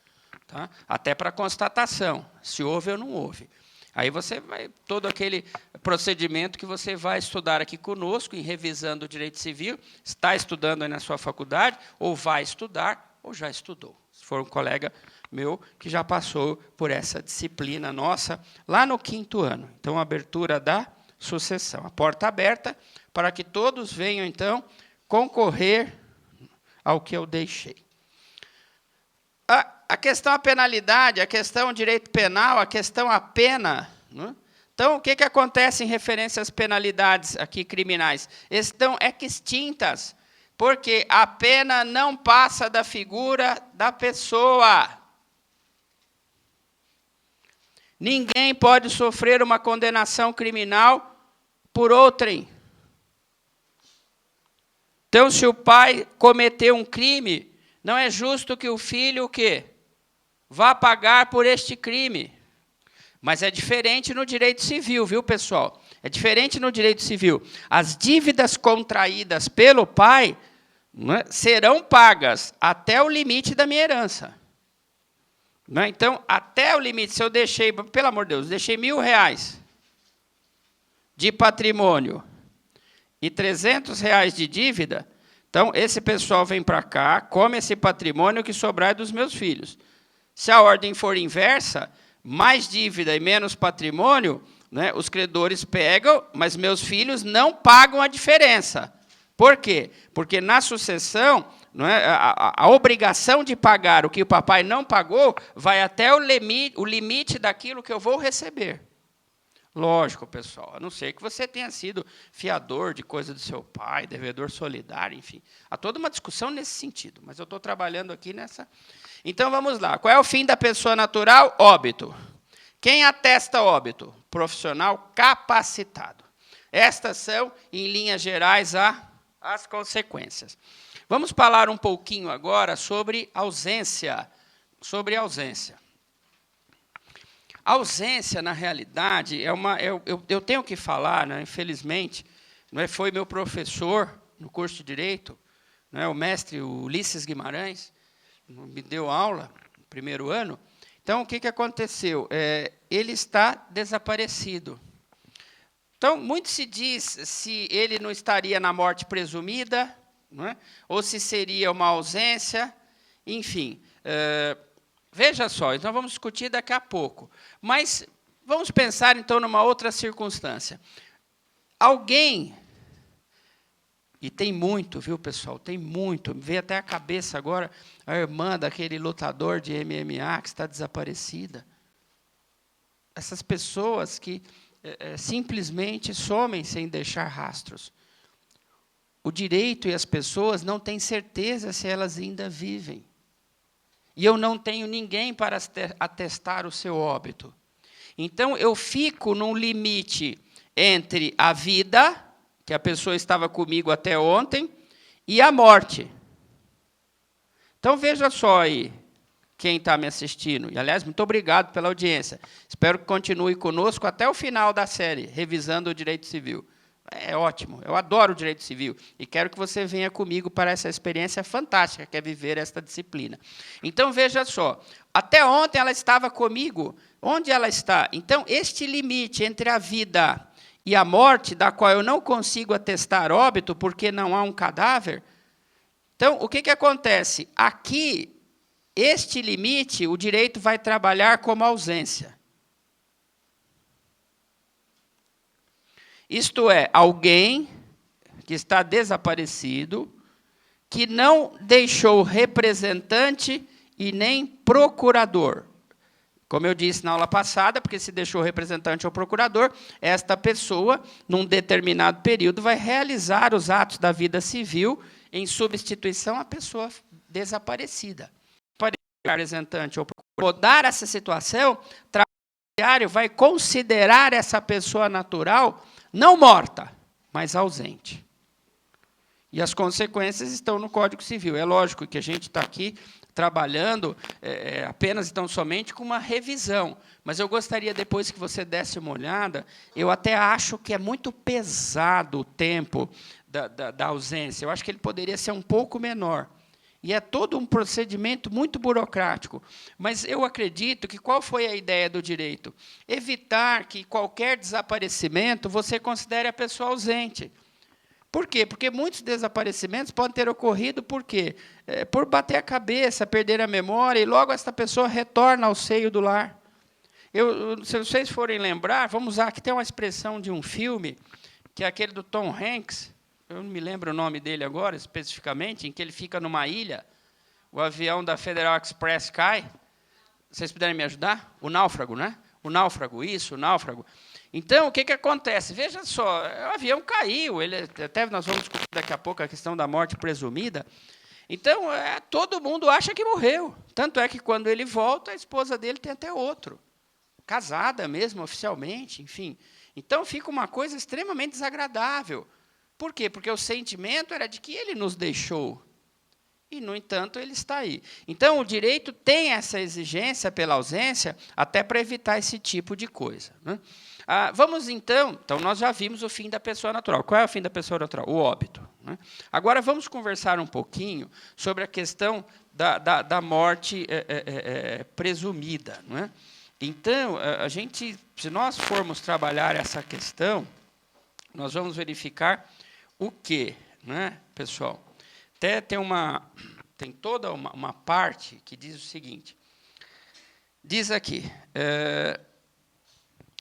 tá? Até para constatação, se houve ou não houve. Aí você vai, todo aquele procedimento que você vai estudar aqui conosco, em Revisando o Direito Civil, está estudando aí na sua faculdade, ou vai estudar, ou já estudou. Se for um colega meu que já passou por essa disciplina nossa, lá no 5º ano. Então, a abertura da sucessão. A porta aberta para que todos venham, então, concorrer ao que eu deixei. A questão a penalidade, a questão direito penal, a questão a pena. Né? Então, o que acontece em referência às penalidades aqui criminais? Estão extintas, porque a pena não passa da figura da pessoa. Ninguém pode sofrer uma condenação criminal por outrem. Então, se o pai cometeu um crime, não é justo que o filho o quê? Vá pagar por este crime. Mas é diferente no direito civil, viu, pessoal? É diferente no direito civil. As dívidas contraídas pelo pai, né, serão pagas até o limite da minha herança. Né? Então, até o limite, se eu deixei, pelo amor de Deus, deixei R$1.000 de patrimônio e R$300 de dívida, então, esse pessoal vem para cá, come esse patrimônio que sobrar é dos meus filhos. Se a ordem for inversa, mais dívida e menos patrimônio, né, os credores pegam, mas meus filhos não pagam a diferença. Por quê? Porque na sucessão, não é, a obrigação de pagar o que o papai não pagou vai até o limite daquilo que eu vou receber. Lógico, pessoal, a não ser que você tenha sido fiador de coisa do seu pai, devedor solidário, enfim. Há toda uma discussão nesse sentido, mas eu estou trabalhando aqui nessa. Então, vamos lá. Qual é o fim da pessoa natural? Óbito. Quem atesta óbito? Profissional capacitado. Estas são, em linhas gerais, as consequências. Vamos falar um pouquinho agora sobre ausência. A ausência, na realidade, eu tenho que falar, né, infelizmente, não é, foi meu professor no curso de Direito, né, o mestre Ulisses Guimarães, me deu aula no 1º ano. Então, o que aconteceu? Ele está desaparecido. Então, muito se diz se ele não estaria na morte presumida, não é? Ou se seria uma ausência, enfim. Veja só, então vamos discutir daqui a pouco. Mas vamos pensar, então, numa outra circunstância. Alguém, e tem muito, viu, pessoal? Tem muito. Me veio até a cabeça agora a irmã daquele lutador de MMA que está desaparecida. Essas pessoas que simplesmente somem sem deixar rastros. O direito e as pessoas não têm certeza se elas ainda vivem. E eu não tenho ninguém para atestar o seu óbito. Então, eu fico num limite entre a vida, que a pessoa estava comigo até ontem, e a morte. Então, veja só aí, quem está me assistindo. E, aliás, muito obrigado pela audiência. Espero que continue conosco até o final da série, Revisando o Direito Civil. É ótimo, eu adoro o direito civil e quero que você venha comigo para essa experiência fantástica que é viver esta disciplina. Então, veja só, até ontem ela estava comigo, onde ela está? Então, este limite entre a vida e a morte, da qual eu não consigo atestar óbito, porque não há um cadáver, então, o que acontece? Aqui, este limite, o direito vai trabalhar como ausência. Isto é, alguém que está desaparecido, que não deixou representante e nem procurador. Como eu disse na aula passada, porque se deixou representante ou procurador, esta pessoa, num determinado período, vai realizar os atos da vida civil em substituição à pessoa desaparecida. Pode ser representante ou procurador. Mudar essa situação, o trabalho vai considerar essa pessoa natural não morta, mas ausente. E as consequências estão no Código Civil. É lógico que a gente está aqui trabalhando apenas, então, somente com uma revisão. Mas eu gostaria, depois que você desse uma olhada, eu até acho que é muito pesado o tempo da ausência. Eu acho que ele poderia ser um pouco menor. E é todo um procedimento muito burocrático. Mas eu acredito que qual foi a ideia do direito? Evitar que qualquer desaparecimento você considere a pessoa ausente. Por quê? Porque muitos desaparecimentos podem ter ocorrido por quê? Por bater a cabeça, perder a memória, e logo esta pessoa retorna ao seio do lar. Se vocês forem lembrar, vamos usar, aqui tem uma expressão de um filme, que é aquele do Tom Hanks, eu não me lembro o nome dele agora, especificamente, em que ele fica numa ilha, o avião da Federal Express cai. Vocês puderem me ajudar? O náufrago, né? O náufrago, isso, o náufrago. Então, o que acontece? Veja só, o avião caiu, até nós vamos discutir daqui a pouco a questão da morte presumida. Então, todo mundo acha que morreu. Tanto é que, quando ele volta, a esposa dele tem até outro. Casada mesmo, oficialmente, enfim. Então, fica uma coisa extremamente desagradável. Por quê? Porque o sentimento era de que ele nos deixou. E, no entanto, ele está aí. Então, o direito tem essa exigência pela ausência, até para evitar esse tipo de coisa, né? Vamos, então, nós já vimos o fim da pessoa natural. Qual é o fim da pessoa natural? O óbito, né? Agora, vamos conversar um pouquinho sobre a questão da morte presumida, não é? Então, se nós formos trabalhar essa questão, nós vamos verificar o quê, né, pessoal? Até tem toda uma parte que diz o seguinte, diz aqui,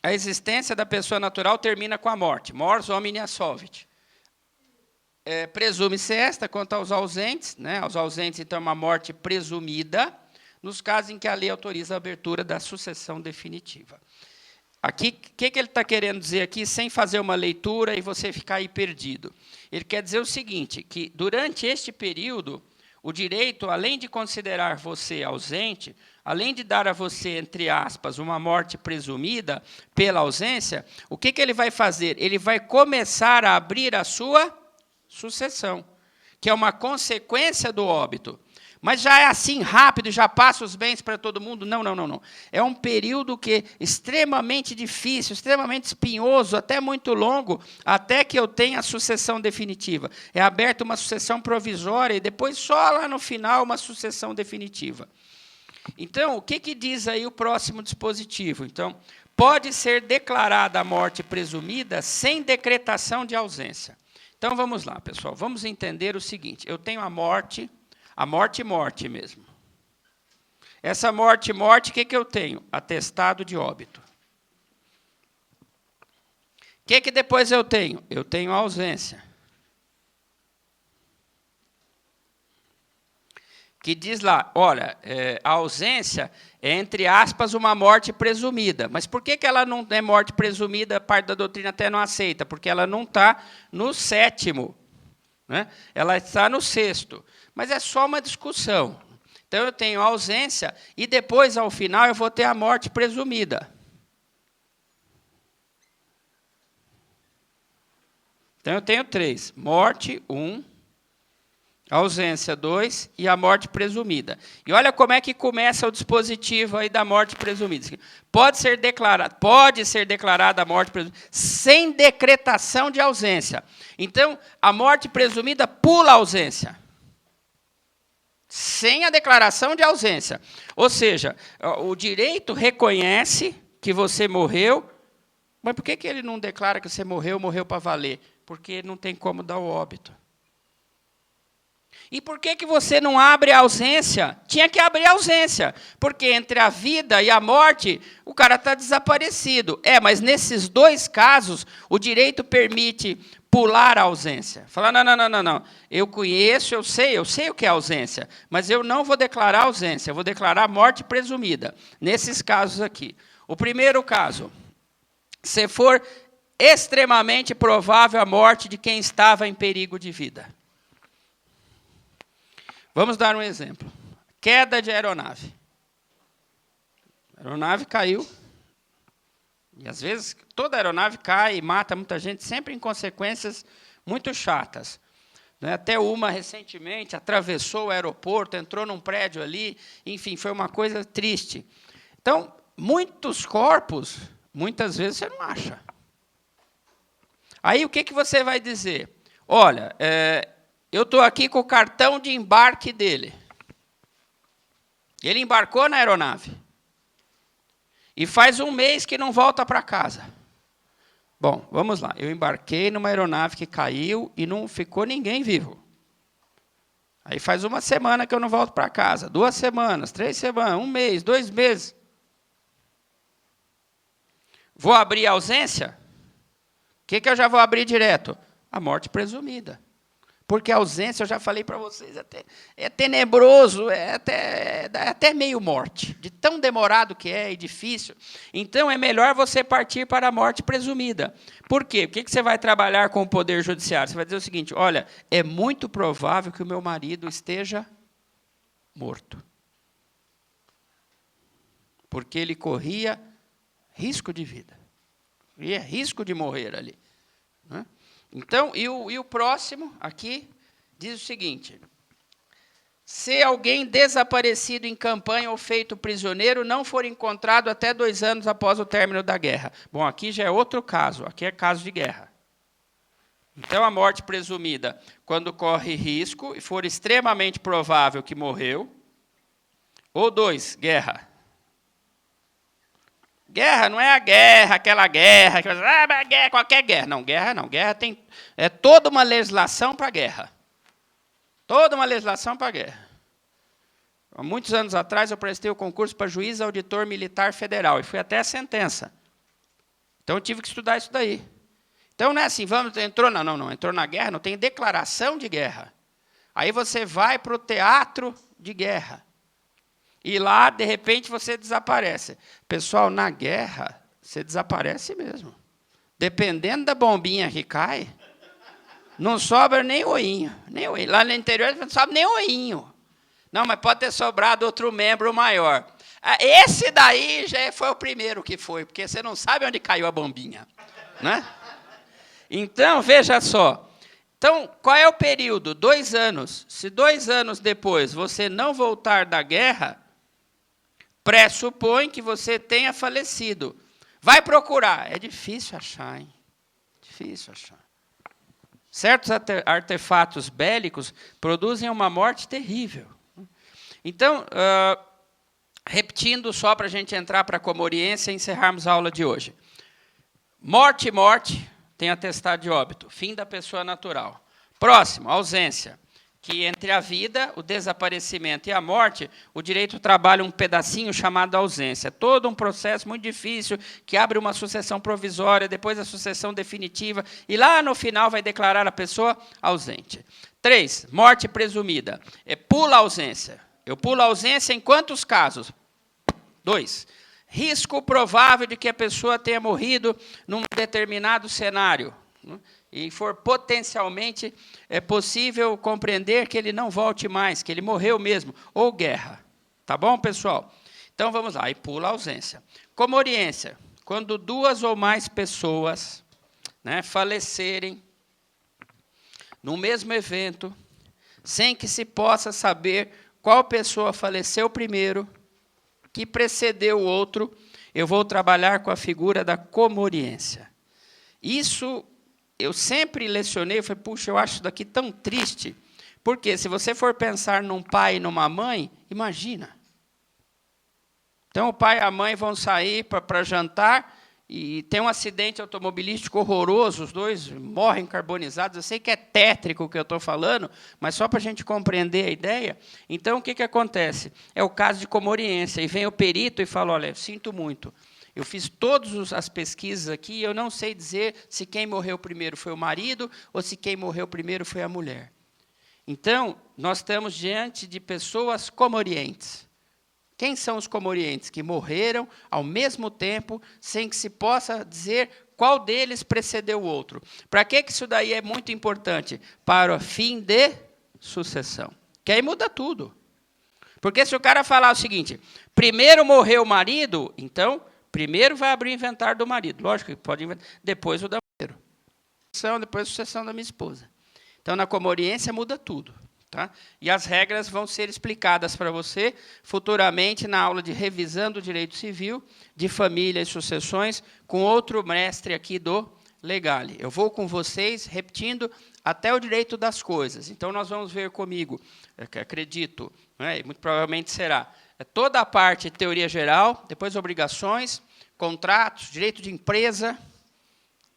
a existência da pessoa natural termina com a morte, mors omnia solvit. Presume-se esta quanto aos ausentes, né? Aos ausentes, então, uma morte presumida, nos casos em que a lei autoriza a abertura da sucessão definitiva. Aqui, o que ele está querendo dizer aqui, sem fazer uma leitura e você ficar aí perdido? Ele quer dizer o seguinte, que durante este período, o direito, além de considerar você ausente, além de dar a você, entre aspas, uma morte presumida pela ausência, o que ele vai fazer? Ele vai começar a abrir a sua sucessão, que é uma consequência do óbito. Mas já é assim rápido, já passa os bens para todo mundo? Não, não, não, não. É um período extremamente difícil, extremamente espinhoso, até muito longo, até que eu tenha a sucessão definitiva. É aberta uma sucessão provisória e depois só lá no final uma sucessão definitiva. Então, o que diz aí o próximo dispositivo? Então, pode ser declarada a morte presumida sem decretação de ausência. Então, vamos lá, pessoal. Vamos entender o seguinte. Eu tenho a morte mesmo. Essa morte, o que eu tenho? Atestado de óbito. O que depois eu tenho? Eu tenho a ausência. Que diz lá, olha, a ausência é, entre aspas, uma morte presumida. Mas por que ela não é morte presumida? A parte da doutrina até não aceita, porque ela não está no 7º, né? Ela está no 6º. Mas é só uma discussão. Então, eu tenho a ausência e depois, ao final, eu vou ter a morte presumida. Então, eu tenho 3. Morte, 1. Ausência, 2. E a morte presumida. E olha como é que começa o dispositivo aí da morte presumida. Pode ser declarada a morte presumida sem decretação de ausência. Então, a morte presumida pula a ausência. Sem a declaração de ausência. Ou seja, o direito reconhece que você morreu, mas por que ele não declara que você morreu para valer? Porque não tem como dar o óbito. E por que você não abre a ausência? Tinha que abrir a ausência, porque entre a vida e a morte, o cara está desaparecido. Mas nesses 2 casos, o direito permite pular a ausência. Falar, não. Eu conheço, eu sei o que é ausência, mas eu não vou declarar ausência, eu vou declarar morte presumida. Nesses casos aqui. O primeiro caso, se for extremamente provável a morte de quem estava em perigo de vida. Vamos dar um exemplo. Queda de aeronave. A aeronave caiu. E, às vezes, toda aeronave cai e mata muita gente, sempre em consequências muito chatas. Até uma, recentemente, atravessou o aeroporto, entrou num prédio ali, enfim, foi uma coisa triste. Então, muitos corpos, muitas vezes, você não acha. Aí, o que você vai dizer? Olha, eu estou aqui com o cartão de embarque dele. Ele embarcou na aeronave. E faz um mês que não volta para casa. Bom, vamos lá. Eu embarquei numa aeronave que caiu e não ficou ninguém vivo. Aí faz uma semana que eu não volto para casa. 2 semanas, 3 semanas, 1 mês, 2 meses. Vou abrir a ausência? O que eu já vou abrir direto? A morte presumida. Porque a ausência, eu já falei para vocês, é tenebroso, é até meio morte, de tão demorado que é e difícil. Então, é melhor você partir para a morte presumida. Por quê? Por que você vai trabalhar com o Poder Judiciário? Você vai dizer o seguinte, olha, é muito provável que o meu marido esteja morto. Porque ele corria risco de vida. E é risco de morrer ali. Né? Então, e o próximo, aqui, diz o seguinte. Se alguém desaparecido em campanha ou feito prisioneiro não for encontrado até 2 anos após o término da guerra. Bom, aqui já é outro caso, aqui é caso de guerra. Então, a morte presumida, quando corre risco e for extremamente provável que morreu. Ou 2, guerra. Guerra não é a guerra, aquela guerra, qualquer guerra. Não, guerra não. Guerra tem toda uma legislação para a guerra. Toda uma legislação para a guerra. Há muitos anos atrás, eu prestei o concurso para juiz auditor militar federal, e fui até a sentença. Então, eu tive que estudar isso daí. Então, não é assim, entrou na guerra, não tem declaração de guerra. Aí você vai para o teatro de guerra. E lá, de repente, você desaparece. Pessoal, na guerra, você desaparece mesmo. Dependendo da bombinha que cai, não sobra nem oinho. Nem oinho. Lá no interior, não sobra nem oinho. Não, mas pode ter sobrado outro membro maior. Esse daí já foi o primeiro que foi, porque você não sabe onde caiu a bombinha. Né? Então, veja só. Então, qual é o período? 2 anos. Se 2 anos depois você não voltar da guerra, pressupõe que você tenha falecido. Vai procurar. É difícil achar, hein? Difícil achar. Certos artefatos bélicos produzem uma morte terrível. Então, repetindo só para a gente entrar para a comoriência e encerrarmos a aula de hoje. Morte, tem atestado de óbito. Fim da pessoa natural. Próximo, ausência. Que entre a vida, o desaparecimento e a morte, o direito trabalha um pedacinho chamado ausência. Todo um processo muito difícil, que abre uma sucessão provisória, depois a sucessão definitiva, e lá no final vai declarar a pessoa ausente. 3, morte presumida. Pula a ausência. Eu pulo a ausência em quantos casos? 2. Risco provável de que a pessoa tenha morrido num determinado cenário. E for potencialmente possível compreender que ele não volte mais, que ele morreu mesmo, ou guerra. Tá bom, pessoal? Então, vamos lá, e pula a ausência. Comoriência, quando 2 ou mais pessoas falecerem no mesmo evento, sem que se possa saber qual pessoa faleceu primeiro, que precedeu o outro, eu vou trabalhar com a figura da comoriência. Isso eu sempre lecionei, eu falei, puxa, eu acho isso daqui tão triste. Porque se você for pensar num pai e numa mãe, imagina. Então, o pai e a mãe vão sair para jantar e tem um acidente automobilístico horroroso, os 2 morrem carbonizados. Eu sei que é tétrico o que eu estou falando, mas só para a gente compreender a ideia. Então, o que acontece? É o caso de comoriência. E vem o perito e fala, olha, sinto muito. Eu fiz todas as pesquisas aqui e eu não sei dizer se quem morreu primeiro foi o marido ou se quem morreu primeiro foi a mulher. Então, nós estamos diante de pessoas comorientes. Quem são os comorientes? Que morreram ao mesmo tempo, sem que se possa dizer qual deles precedeu o outro. Para que isso daí é muito importante? Para o fim de sucessão. Que aí muda tudo. Porque se o cara falar o seguinte, primeiro morreu o marido, então, primeiro vai abrir o inventário do marido. Lógico que pode inventar, depois o da mulher. Depois a sucessão da minha esposa. Então, na comoriência muda tudo. Tá? E as regras vão ser explicadas para você futuramente na aula de revisão do direito civil, de família e sucessões, com outro mestre aqui do Legale. Eu vou com vocês, repetindo, até o direito das coisas. Então, nós vamos ver comigo, acredito, né, e muito provavelmente será, toda a parte de teoria geral, depois obrigações, contratos, direito de empresa,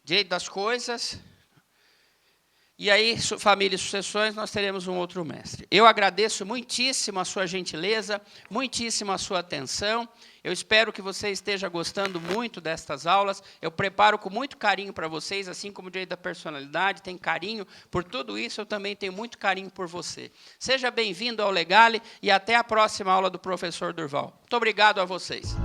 direito das coisas. E aí, família e sucessões, nós teremos um outro mestre. Eu agradeço muitíssimo a sua gentileza, muitíssimo a sua atenção. Eu espero que você esteja gostando muito destas aulas. Eu preparo com muito carinho para vocês, assim como o direito da personalidade tem carinho por tudo isso, eu também tenho muito carinho por você. Seja bem-vindo ao Legale e até a próxima aula do professor Durval. Muito obrigado a vocês.